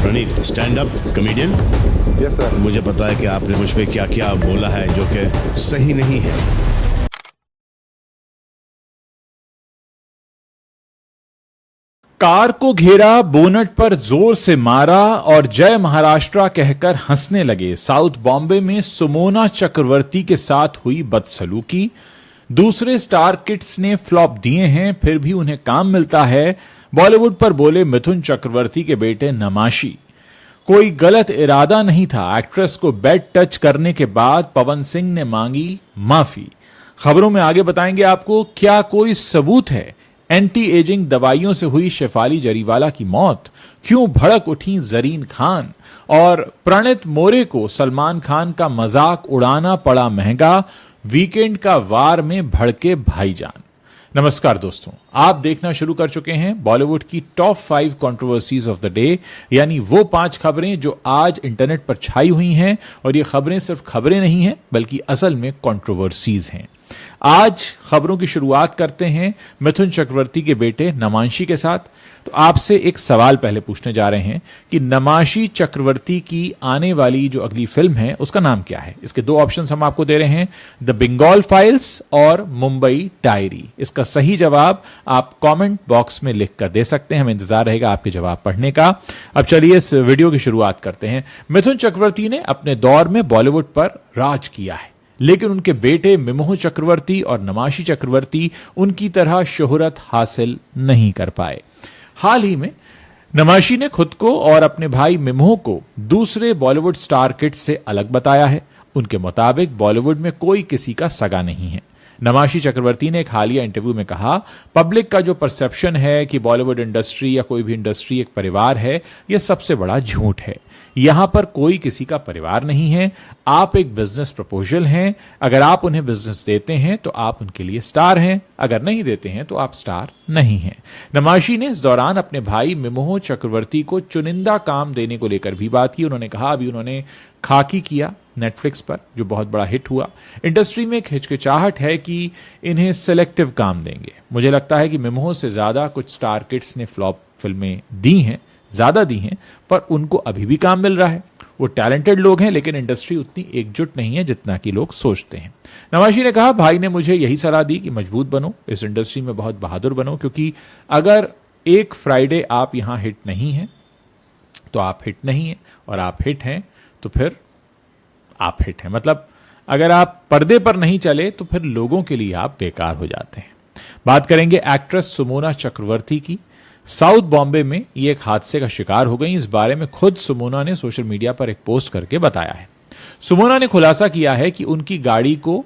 प्रणीत, stand up comedian. Yes sir. मुझे पता है कि आपने मुझ पे क्या क्या बोला है जो कि सही नहीं है। कार को घेरा, बोनट पर जोर से मारा और जय महाराष्ट्र कहकर हंसने लगे। साउथ बॉम्बे में सुमोना चक्रवर्ती के साथ हुई बदसलूकी। दूसरे स्टार किड्स ने फ्लॉप दिए हैं, फिर भी उन्हें काम मिलता है। बॉलीवुड पर बोले मिथुन चक्रवर्ती के बेटे नमाशी। कोई गलत इरादा नहीं था। एक्ट्रेस को बेड टच करने के बाद पवन सिंह ने मांगी माफी। खबरों में आगे बताएंगे आपको क्या कोई सबूत है एंटी एजिंग दवाइयों से हुई शेफाली जरीवाला की मौत, क्यों भड़क उठी जरीन खान, और प्रणीत मोरे को सलमान खान का मजाक उड़ाना पड़ा महंगा। वीकेंड का वार में भड़के भाईजान। नमस्कार दोस्तों, आप देखना शुरू कर चुके हैं बॉलीवुड की top 5 controversies of the day, यानी वो 5 खबरें जो आज इंटरनेट पर छाई हुई हैं। और ये खबरें सिर्फ खबरें नहीं हैं बल्कि असल में कंट्रोवर्सीज हैं। आज खबरों की शुरुआत करते हैं मिथुन चक्रवर्ती के बेटे नमांशी के साथ। तो आपसे एक सवाल पहले पूछने जा रहे हैं कि नमांशी चक्रवर्ती की आने वाली जो अगली फिल्म है उसका नाम क्या है। इसके 2 ऑप्शंस हम आपको दे रहे हैं, द बंगाल फाइल्स और मुंबई डायरी। इसका सही जवाब आप कमेंट बॉक्स में लिख कर दे सकते हैं। हमें इंतजार रहेगा आपके जवाब पढ़ने का। अब चलिए इस वीडियो की शुरुआत करते हैं। मिथुन चक्रवर्ती ने अपने दौर में बॉलीवुड पर राज किया है, लेकिन उनके बेटे मिमोह चक्रवर्ती और नमांशी चक्रवर्ती उनकी तरह शोहरत हासिल नहीं कर पाए। हाल ही में नमांशी ने खुद को और अपने भाई मिमोह को दूसरे बॉलीवुड स्टार किड्स से अलग बताया है। उनके मुताबिक बॉलीवुड में कोई किसी का सगा नहीं है। नमांशी चक्रवर्ती ने एक हालिया इंटरव्यू में कहा, पब्लिक का जो परसेप्शन है कि बॉलीवुड इंडस्ट्री या कोई भी इंडस्ट्री एक परिवार है, यह सबसे बड़ा झूठ है। यहां पर कोई किसी का परिवार नहीं है। आप एक बिजनेस प्रपोजल हैं। अगर आप उन्हें बिजनेस देते हैं तो आप उनके लिए स्टार हैं, अगर नहीं देते हैं तो आप स्टार नहीं हैं। नमांशी ने इस दौरान अपने भाई मिमोह चक्रवर्ती को चुनिंदा काम देने को लेकर भी बात की। उन्होंने कहा, अभी उन्होंने खाकी किया नेटफ्लिक्स पर, जो बहुत बड़ा हिट हुआ। इंडस्ट्री में एक हिचकिचाहट है कि इन्हें सिलेक्टिव काम देंगे। मुझे लगता है कि मिमोह से ज्यादा कुछ स्टार किड्स ने फ्लॉप फिल्में दी हैं, ज्यादा दी हैं, पर उनको अभी भी काम मिल रहा है। वो टैलेंटेड लोग हैं, लेकिन इंडस्ट्री उतनी एकजुट नहीं है जितना कि लोग सोचते हैं। नमांशी ने कहा, भाई ने मुझे यही सलाह दी कि मजबूत बनो, इस इंडस्ट्री में बहुत बहादुर बनो, क्योंकि अगर एक फ्राइडे आप यहां हिट नहीं हैं तो आप हिट नहीं हैं, और आप हिट हैं तो फिर आप हिट हैं। मतलब अगर आप पर्दे पर नहीं चले तो फिर लोगों के लिए आप बेकार हो जाते हैं। बात करेंगे एक्ट्रेस सुमोना चक्रवर्ती की। साउथ बॉम्बे में ये एक हादसे का शिकार हो गई। इस बारे में खुद सुमोना ने सोशल मीडिया पर एक पोस्ट करके बताया है। सुमोना ने खुलासा किया है कि उनकी गाड़ी को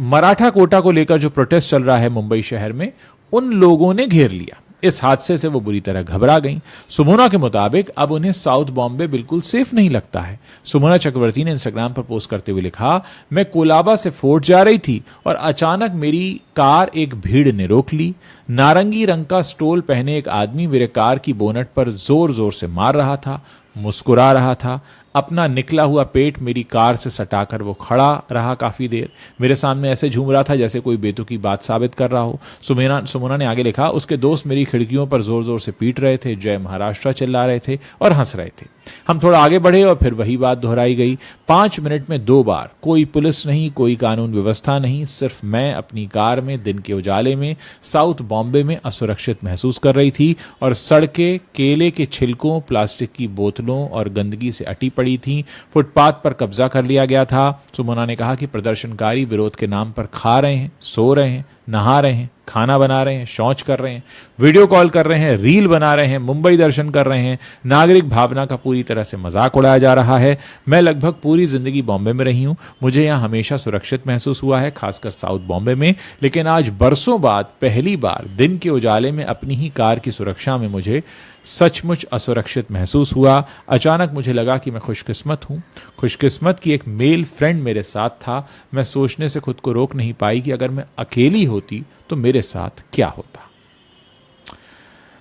मराठा कोटा को लेकर जो प्रोटेस्ट चल रहा है मुंबई शहर में, उन लोगों ने घेर लिया। इस हादसे से वो बुरी तरह घबरा गईं। सुमोना के मुताबिक अब उन्हें साउथ बॉम्बे बिल्कुल सेफ नहीं लगता है। सुमोना चक्रवर्ती ने इंस्टाग्राम पर पोस्ट करते हुए लिखा, मैं कोलाबा से फोर्ट जा रही थी और अचानक मेरी कार एक भीड़ ने रोक ली। नारंगी रंग का स्टोल पहने एक आदमी मेरे कार की बोनट पर जोर जोर से मार रहा था, मुस्कुरा रहा था। अपना निकला हुआ पेट मेरी कार से सटाकर वो खड़ा रहा काफी देर। मेरे सामने ऐसे झूम रहा था जैसे कोई बेतुकी बात साबित कर रहा हो। सुमोना ने आगे लिखा, उसके दोस्त मेरी खिड़कियों पर जोर जोर से पीट रहे थे, जय महाराष्ट्र चिल्ला रहे थे और हंस रहे थे। हम थोड़ा आगे बढ़े और फिर वही बात दोहराई गई। 5 मिनट में 2 बार। कोई पुलिस नहीं, कोई कानून व्यवस्था नहीं, सिर्फ मैं अपनी कार में दिन के उजाले में साउथ बॉम्बे में असुरक्षित महसूस कर रही थी, और सड़कें केले के छिलकों, प्लास्टिक की बोतलों और गंदगी से अटी पड़ी थी। फुटपाथ पर कब्जा कर लिया गया था। सुमोना ने कहा कि प्रदर्शनकारी विरोध के नाम पर खा रहे हैं, सो रहे हैं, नहा रहे हैं, खाना बना रहे हैं, शौच कर रहे हैं, वीडियो कॉल कर रहे हैं, रील बना रहे हैं, मुंबई दर्शन कर रहे हैं। नागरिक भावना का पूरी तरह से मजाक उड़ाया जा रहा है। मैं लगभग पूरी जिंदगी बॉम्बे में रही हूं, मुझे यहां हमेशा सुरक्षित महसूस हुआ है, खासकर साउथ बॉम्बे में, लेकिन आज बरसों बाद पहली बार दिन के उजाले में अपनी ही कार की सुरक्षा में मुझे सचमुच असुरक्षित महसूस हुआ। अचानक मुझे लगा कि मैं खुशकिस्मत हूं, खुशकिस्मत की एक मेल फ्रेंड मेरे साथ था। मैं सोचने से खुद को रोक नहीं पाई कि अगर मैं अकेली होती तो मेरे साथ क्या होता।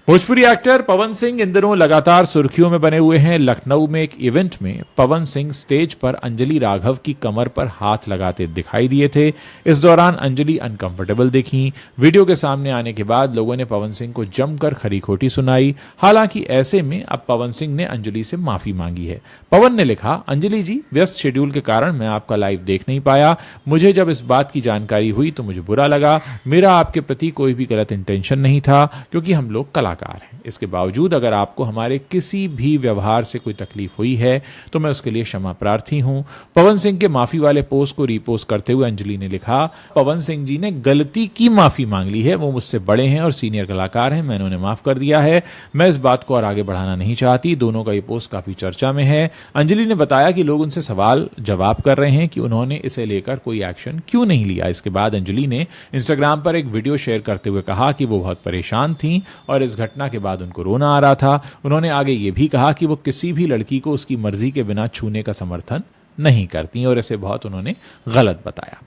भोजपुरी एक्टर पवन सिंह इन दिनों लगातार सुर्खियों में बने हुए हैं। लखनऊ में एक इवेंट में पवन सिंह स्टेज पर अंजलि राघव की कमर पर हाथ लगाते दिखाई दिए थे। इस दौरान अंजलि अनकंफर्टेबल दिखी। वीडियो के सामने आने के बाद लोगों ने पवन सिंह को जमकर खरी खोटी सुनाई। हालांकि ऐसे में अब पवन सिंह ने अंजलि से माफी मांगी है। पवन ने लिखा, अंजलि जी, व्यस्त शेड्यूल के कारण मैं आपका लाइव देख नहीं पाया। मुझे जब इस बात की जानकारी हुई तो मुझे बुरा लगा। मेरा आपके प्रति कोई भी गलत इंटेंशन नहीं था, क्योंकि हम लोग कलाकार हैं। इसके बावजूद अगर आपको हमारे किसी भी व्यवहार से कोई तकलीफ हुई है तो मैं उसके लिए क्षमा प्रार्थी हूं। पवन सिंह के माफी वाले पोस्ट को रीपोस्ट करते हुए अंजलि ने लिखा, पवन सिंह जी ने गलती की माफी मांग ली है। वो मुझसे बड़े हैं और सीनियर कलाकार हैं, मैंने उन्हें माफ कर दिया है। मैं इस बात को और आगे बढ़ाना नहीं चाहती। दोनों का ये पोस्ट काफी चर्चा में है। अंजलि ने बताया कि लोग उनसे सवाल जवाब कर रहे हैं कि उन्होंने इसे लेकर कोई एक्शन क्यों नहीं लिया। इसके बाद अंजलि ने इंस्टाग्राम पर एक वीडियो शेयर करते हुए कहा कि वो बहुत परेशान थी और इस घटना के बाद उनको रोना आ रहा था। उन्होंने आगे ये भी कहा कि वो किसी भी लड़की को उसकी मर्जी के बिना छूने का समर्थन नहीं करती और इसे बहुत उन्होंने गलत बताया।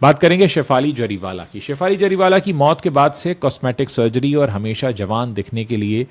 बात करेंगे शेफाली जरीवाला की। शेफाली जरीवाला की मौत के बाद से कॉस्मेटिक सर्जरी और हमेशा जवान दिखने के लिए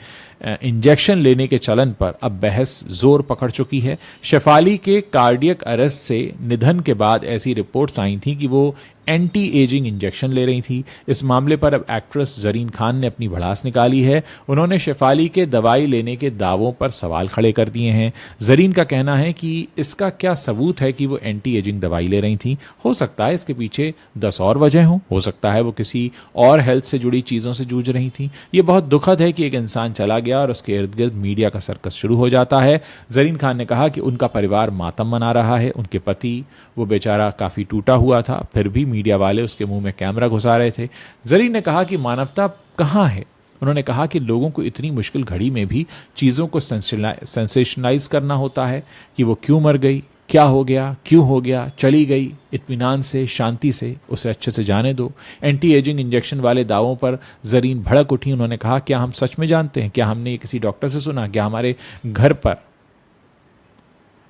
इंजेक्शन लेने के चलन पर अब बहस जोर पकड़ चुकी है। शेफाली के कार्डियक अरेस्ट से निधन के बाद ऐसी रिपोर्ट्स आई थी कि वो एंटी एजिंग इंजेक्शन ले रही थी। इस मामले पर अब एक्ट्रेस जरीन खान ने अपनी भड़ास निकाली है। उन्होंने शेफाली के दवाई लेने के दावों पर सवाल खड़े कर दिए हैं। जरीन का कहना है कि इसका क्या सबूत है कि वो एंटी एजिंग दवाई ले रही थी। हो सकता है इसके पीछे 10 और वजह हो सकता है वो किसी और हेल्थ से जुड़ी चीजों से जूझ रही थी। ये बहुत दुखद है कि एक इंसान चला गया और उसके इर्द गिर्द मीडिया का सर्कस शुरू हो जाता है। जरीन खान ने कहा कि उनका परिवार मातम मना रहा है। उनके पति, वो बेचारा काफी टूटा हुआ था, फिर भी मीडिया वाले उसके मुंह में कैमरा घुसा रहे थे। जरीन ने कहा कि मानवता कहां है। उन्होंने कहा कि लोगों को इतनी मुश्किल घड़ी में भी चीजों को सेंसेशनलाइज करना होता है कि वो क्यों मर गई, क्या हो गया, क्यों हो गया, चली गई, इत्मीनान से, शांति से उसे अच्छे से जाने दो। एंटी एजिंग इंजेक्शन वाले दावों पर जरीन भड़क उठी। उन्होंने कहा, क्या हम सच में जानते हैं? क्या हमने ये किसी डॉक्टर से सुना? क्या हमारे घर पर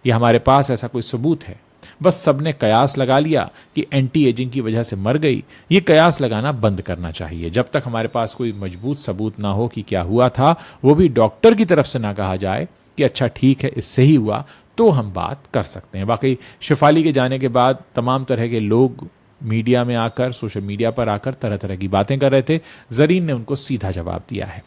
या हमारे पास ऐसा कोई सबूत है? बस सबने कयास लगा लिया कि एंटी एजिंग की वजह से मर गई। ये कयास लगाना बंद करना चाहिए। जब तक हमारे पास कोई मजबूत सबूत ना हो कि क्या हुआ था, वो भी डॉक्टर की तरफ से ना कहा जाए कि अच्छा ठीक है इससे ही हुआ, तो हम बात कर सकते हैं। बाकी शेफाली के जाने के बाद तमाम तरह के लोग मीडिया में आकर, सोशल मीडिया पर आकर तरह तरह की बातें कर रहे थे। जरीन ने उनको सीधा जवाब दिया है।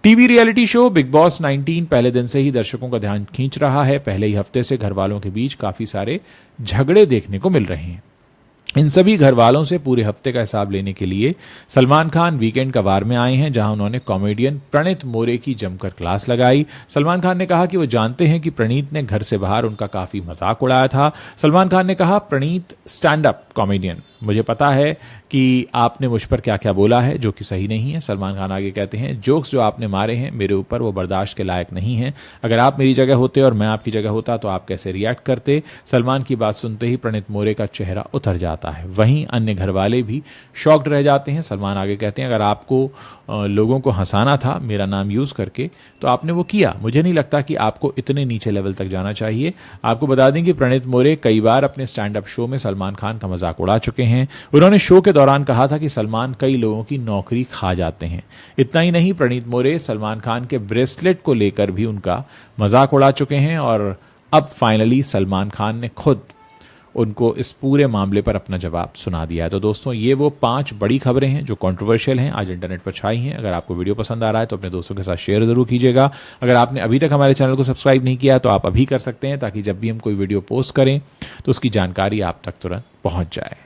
TV reality show big boss 19 पहले दिन से ही दर्शकों का ध्यान खींच रहा है। पहले ही हफ्ते से घर वालों के बीच काफी सारे झगड़े देखने को मिल रहे हैं। इन सभी घर वालों से पूरे हफ्ते का हिसाब लेने के लिए सलमान खान वीकेंड का वार में आए हैं, जहां उन्होंने कॉमेडियन प्रणीत मोरे की जमकर क्लास लगाई। सलमान खान ने कहा कि वो जानते हैं कि प्रणीत ने घर से बाहर उनका काफी मजाक उड़ाया था। सलमान खान ने कहा, प्रणीत स्टैंड अप कॉमेडियन, मुझे पता है कि आपने मुझ पर क्या क्या बोला है जो कि सही नहीं है। सलमान खान आगे कहते हैं, जोक्स जो आपने मारे हैं मेरे ऊपर वो बर्दाश्त के लायक नहीं है। अगर आप मेरी जगह होते और मैं आपकी जगह होता तो आप कैसे रिएक्ट करते? सलमान की बात सुनते ही प्रणीत मोरे का चेहरा उतर जाता है। वहीं अन्य घर वाले भी शॉक्ड रह जाते हैं। सलमान आगे कहते हैं, अगर आपको लोगों को हंसाना था मेरा नाम यूज करके तो आपने वो किया। मुझे नहीं लगता कि आपको इतने नीचे लेवल तक जाना चाहिए। आपको बता दें कि प्रणीत मोरे कई बार अपने स्टैंड अप शो में सलमान खान का मजाक उड़ा चुके हैं। उन्होंने शो के दौरान कहा था कि सलमान कई लोगों की नौकरी खा जाते हैं। इतना ही नहीं, प्रणीत मोरे सलमान खान के ब्रेसलेट को लेकर भी उनका मजाक उड़ा चुके हैं और अब फाइनली सलमान खान ने खुद उनको इस पूरे मामले पर अपना जवाब सुना दिया है। तो दोस्तों, ये वो 5 बड़ी खबरें हैं जो कंट्रोवर्शियल हैं, आज इंटरनेट पर छाई हैं। अगर आपको वीडियो पसंद आ रहा है तो अपने दोस्तों के साथ शेयर जरूर कीजिएगा। अगर आपने अभी तक हमारे चैनल को सब्सक्राइब नहीं किया तो आप अभी कर सकते हैं, ताकि जब भी हम कोई वीडियो पोस्ट करें तो उसकी जानकारी आप तक तुरंत पहुंच जाए।